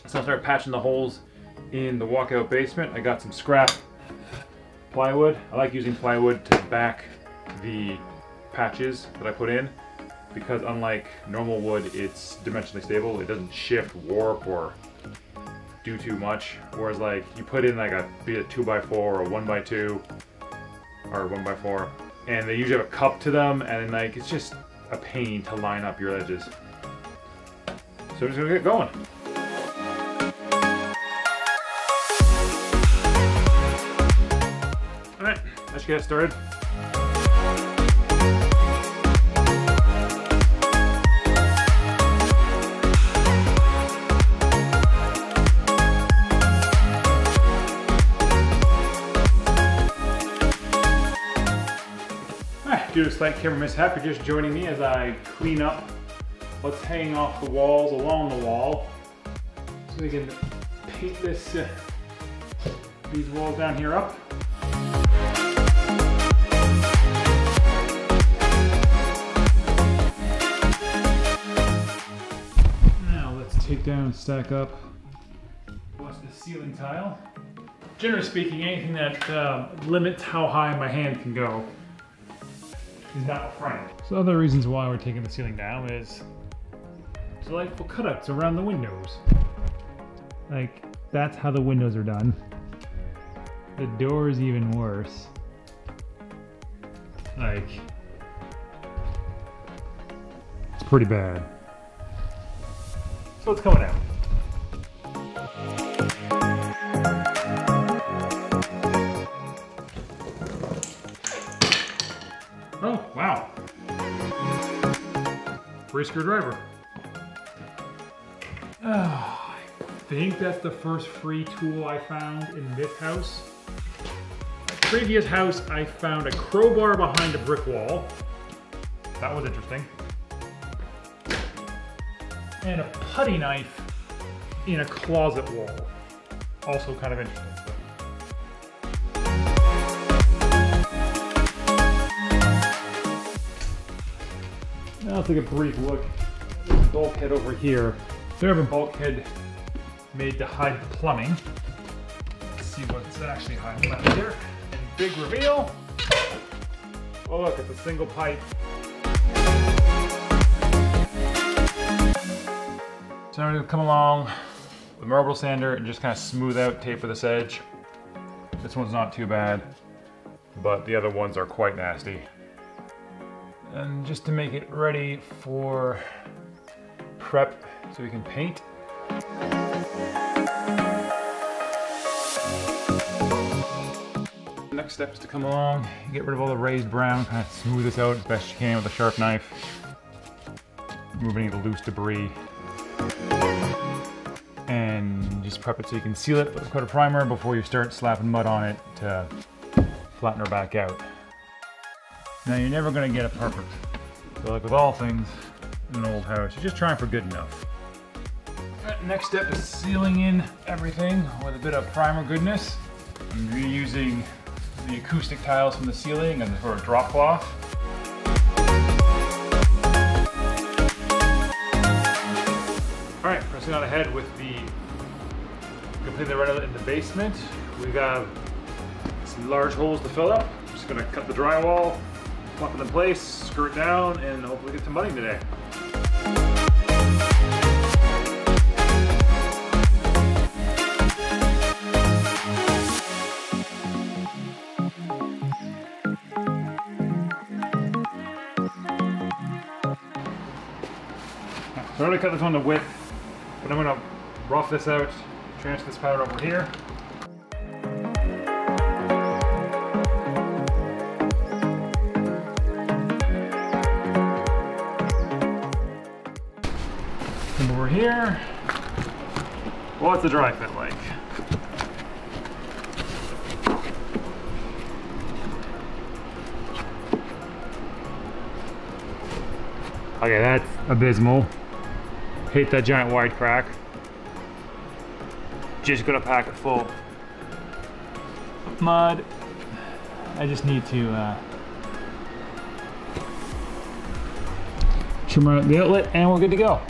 So I'll start patching the holes in the walkout basement. I got some scrap plywood. I like using plywood to back the patches that I put in because unlike normal wood, it's dimensionally stable. It doesn't shift, warp, or do too much. Whereas like you put in like be it 2x4 or 1x2 or 1x4, and they usually have a cup to them, and like it's just a pain to line up your edges. So I'm just gonna get going. Alright, let's get started. Due to a slight camera mishap, you're just joining me as I clean up what's hanging off the walls along the wall, so we can paint these walls down here up. Now let's take down and stack up what's the ceiling tile. Generally speaking, anything that limits how high my hand can go is not a friend. So other reasons why we're taking the ceiling down is delightful cutouts around the windows. Like, that's how the windows are done. The door is even worse. Like, it's pretty bad. So it's coming out. Oh, wow. Free screwdriver. Oh, I think that's the first free tool I found in this house. My previous house, I found a crowbar behind a brick wall. That was interesting. And a putty knife in a closet wall. Also kind of interesting. Now let's take a brief look at the bulkhead over here. So we have a bulkhead made to hide the plumbing. Let's see what's actually hiding back there. And big reveal. Oh look, it's a single pipe. So I'm going to come along with marble sander and just kind of smooth out, taper this edge. This one's not too bad, but the other ones are quite nasty. And just to make it ready for prep so we can paint. The next step is to come along and get rid of all the raised brown, kind of smooth this out as best you can with a sharp knife. Remove any of the loose debris. And just prep it so you can seal it with a coat of primer before you start slapping mud on it to flatten her back out. Now you're never going to get it perfect. So like with all things in an old house, you're just trying for good enough. Right, next step is sealing in everything with a bit of primer goodness. I'm reusing the acoustic tiles from the ceiling and for a drop cloth. Alright, pressing on ahead with the completely renovated in the basement. We've got some large holes to fill up. I'm just going to cut the drywall, plop it in place, screw it down, and hopefully get some money today. So I already cut this on the width, but I'm going to rough this out, transfer this powder over here. Come over here. What's the dry fit like? Okay, that's abysmal. Hate that giant wide crack. Just gonna pack it full of mud. I just need to trim out the outlet, and we're good to go.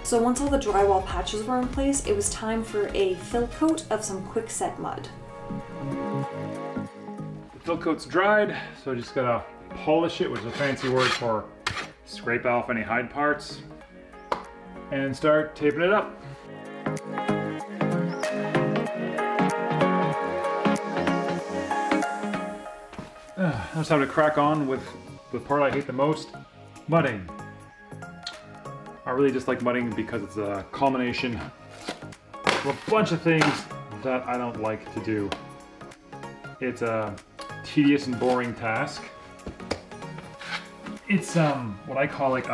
So once all the drywall patches were in place, it was time for a fill coat of some quickset mud. The fill coat's dried, so I just gotta polish it, which is a fancy word for scrape off any hide parts, and start taping it up. Now it's time to crack on with the part I hate the most, mudding. I really dislike mudding because it's a combination of a bunch of things that I don't like to do. It's a tedious and boring task. It's what I call like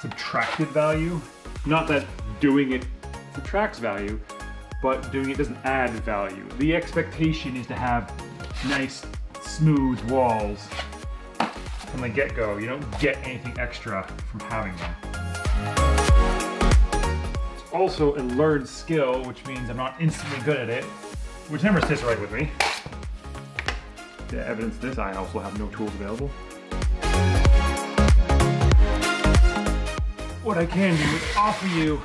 subtracted value. Not that doing it subtracts value, but doing it doesn't add value. The expectation is to have nice, smooth walls from the get-go. You don't get anything extra from having them. It's also a learned skill, which means I'm not instantly good at it, which never sits right with me. To evidence this, I also have no tools available. What I can do is offer you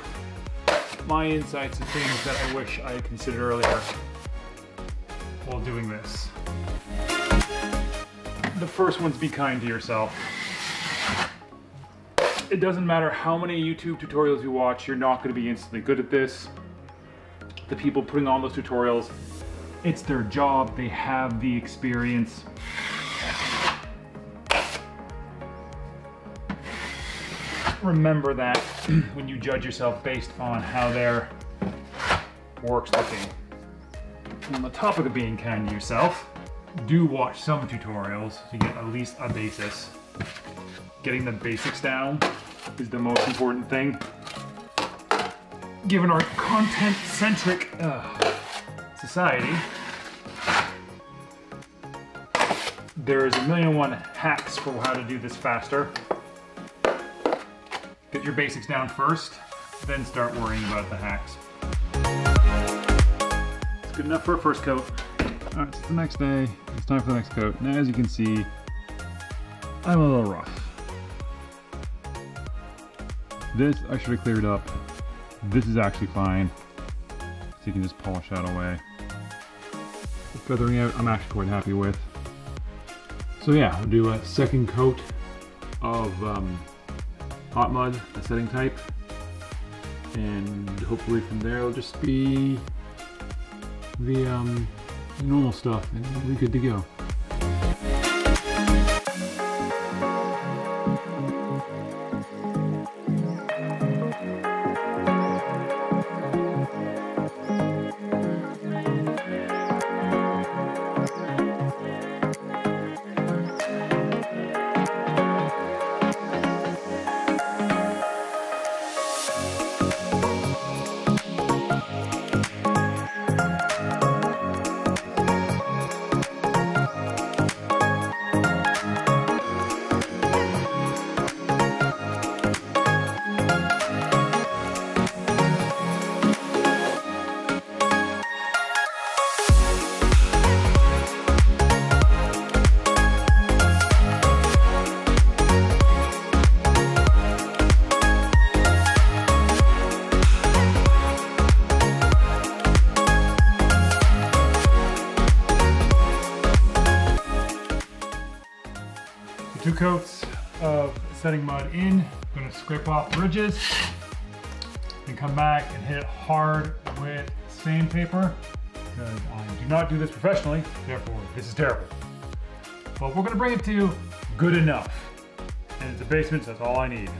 my insights and things that I wish I had considered earlier while doing this. The first one's be kind to yourself. It doesn't matter how many YouTube tutorials you watch, you're not going to be instantly good at this. The people putting on those tutorials, it's their job, they have the experience. Remember that when you judge yourself based on how their work's looking. And on the topic of being kind to yourself, do watch some tutorials to get at least a basis. Getting the basics down is the most important thing. Given our content-centric society, there's a million and one hacks for how to do this faster. Get your basics down first, then start worrying about the hacks. It's good enough for a first coat. All right, so it's the next day. It's time for the next coat. Now, as you can see, I'm a little rough. This I should have cleared up. This is actually fine. So you can just polish that away. The feathering out, I'm actually quite happy with. So yeah, we'll do a second coat of hot mud, the setting type. And hopefully from there it'll just be the normal stuff and we'll be good to go. Two coats of setting mud in. I'm going to scrape off the ridges and come back and hit it hard with sandpaper because I do not do this professionally, therefore this is terrible. But we're going to bring it to good enough. And it's a basement, so that's all I need.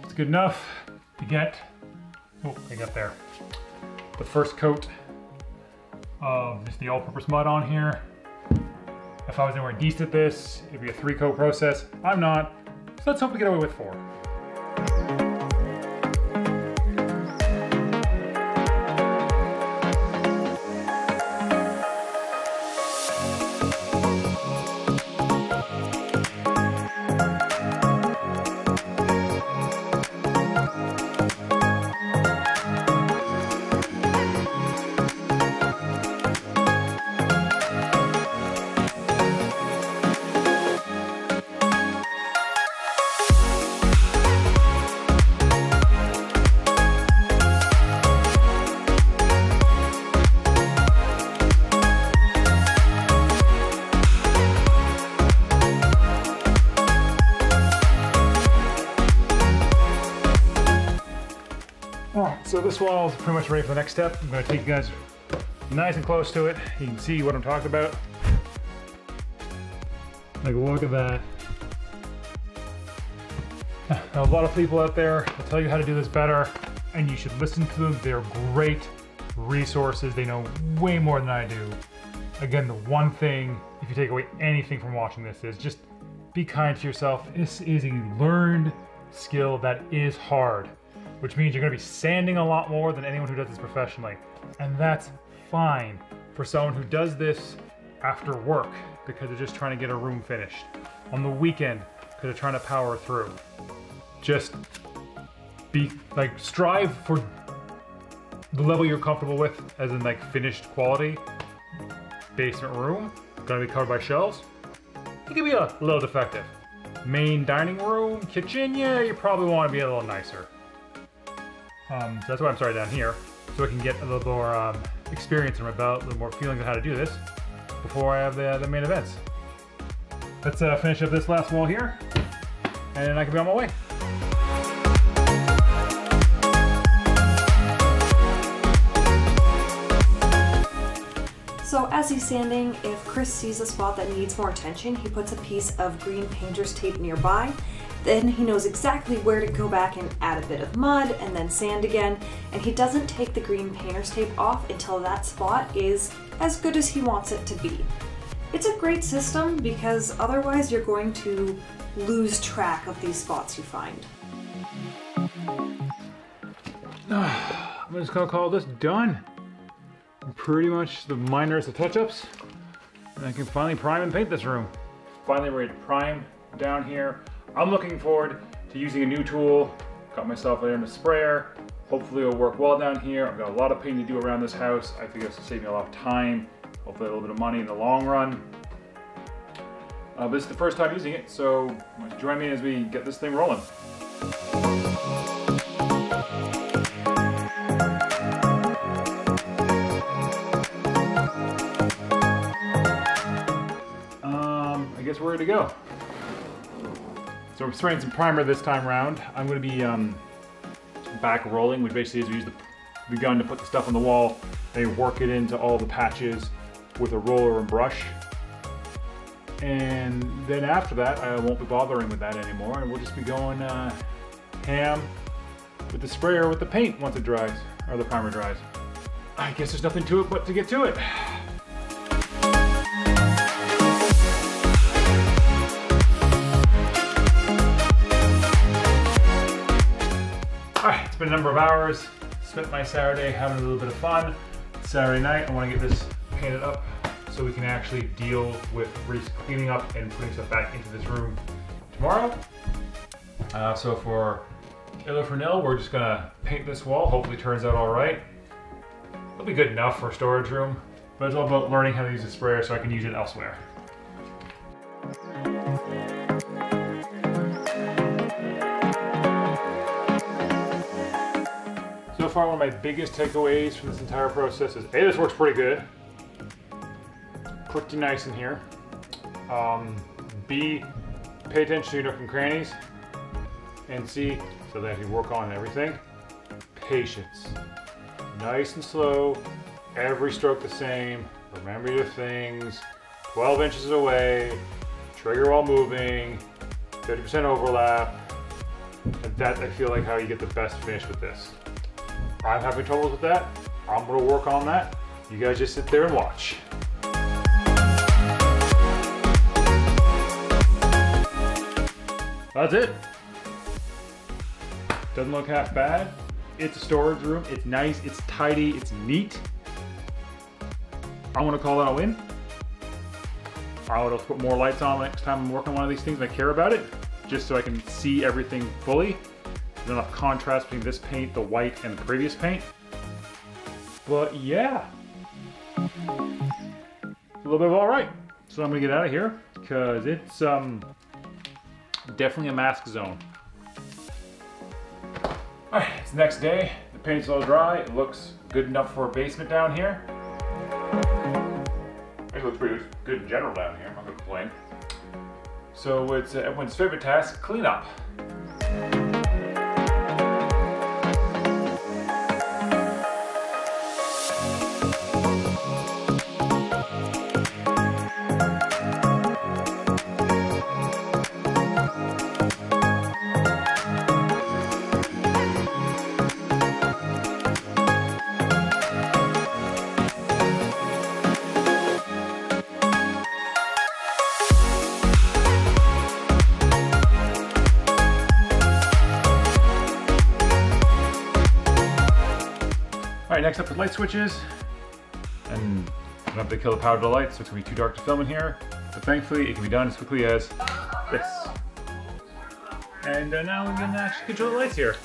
It's good enough to get, oh, I got there. the first coat of just the all-purpose mud on here. If I was anywhere decent at this, it'd be a 3-coat process. I'm not, so let's hope we get away with 4. So this wall is pretty much ready for the next step. I'm going to take you guys nice and close to it. You can see what I'm talking about. Like, look at that. A lot of people out there will tell you how to do this better, and you should listen to them. They're great resources. They know way more than I do. Again, the one thing, if you take away anything from watching this, is just be kind to yourself. This is a learned skill that is hard, which means you're going to be sanding a lot more than anyone who does this professionally. And that's fine for someone who does this after work because they're just trying to get a room finished. On the weekend, because they're trying to power through. Just be like, strive for the level you're comfortable with, as in like finished quality. Basement room, gonna be covered by shelves. It can be a little defective. Main dining room, kitchen, yeah, you probably want to be a little nicer. So that's why I'm starting down here, so I can get a little more experience in my belt, a little more feeling of how to do this before I have the main events. Let's finish up this last wall here, and then I can be on my way. So as he's sanding, if Chris sees a spot that needs more attention, he puts a piece of green painter's tape nearby. Then he knows exactly where to go back and add a bit of mud and then sand again, and he doesn't take the green painter's tape off until that spot is as good as he wants it to be. It's a great system because otherwise you're going to lose track of these spots you find. I'm just gonna call this done. Pretty much the minorest of touch-ups, and I can finally prime and paint this room. Finally ready to prime down here. I'm looking forward to using a new tool. Got myself a sprayer. Hopefully it'll work well down here. I've got a lot of painting to do around this house. I think it's save me a lot of time, hopefully a little bit of money in the long run. But this is the first time using it, so join me as we get this thing rolling. I guess we're ready to go. So we're spraying some primer this time around. I'm going to be back rolling, which basically is we use the gun to put the stuff on the wall, then work it into all the patches with a roller and brush. And then after that, I won't be bothering with that anymore, and we'll just be going ham with the sprayer with the paint once it dries, or the primer dries. I guess there's nothing to it but to get to it. Alright, it's been a number of hours. Spent my Saturday having a little bit of fun. Saturday night, I want to get this painted up so we can actually deal with cleaning up and putting stuff back into this room tomorrow. So for ill or for nil, we're just gonna paint this wall. Hopefully it turns out all right. It'll be good enough for a storage room, but it's all about learning how to use a sprayer so I can use it elsewhere. So far, one of my biggest takeaways from this entire process is A, this works pretty good. Pretty nice in here. B, pay attention to your nook and crannies. And C, so that you work on everything. Patience. Nice and slow, every stroke the same. Remember your things. 12 inches away, trigger while moving, 50% overlap. And that, I feel like, how you get the best finish with this. I'm having troubles with that. I'm gonna work on that. You guys just sit there and watch. That's it. Doesn't look half bad. It's a storage room. It's nice, it's tidy, it's neat. I'm gonna call that a win. I would put more lights on next time I'm working on one of these things and I care about it, just so I can see everything fully. There's enough contrast between this paint, the white, and the previous paint. But yeah, a little bit of all right. So I'm gonna get out of here because it's definitely a mask zone. All right, it's the next day. The paint's all dry. It looks good enough for a basement down here. It looks pretty good in general down here. I'm not gonna complain. So it's everyone's favorite task: clean up. All right, next up with light switches. And I don't have to kill the power to the lights, so it's gonna be too dark to film in here. But thankfully, it can be done as quickly as this. And now we can actually control the lights here.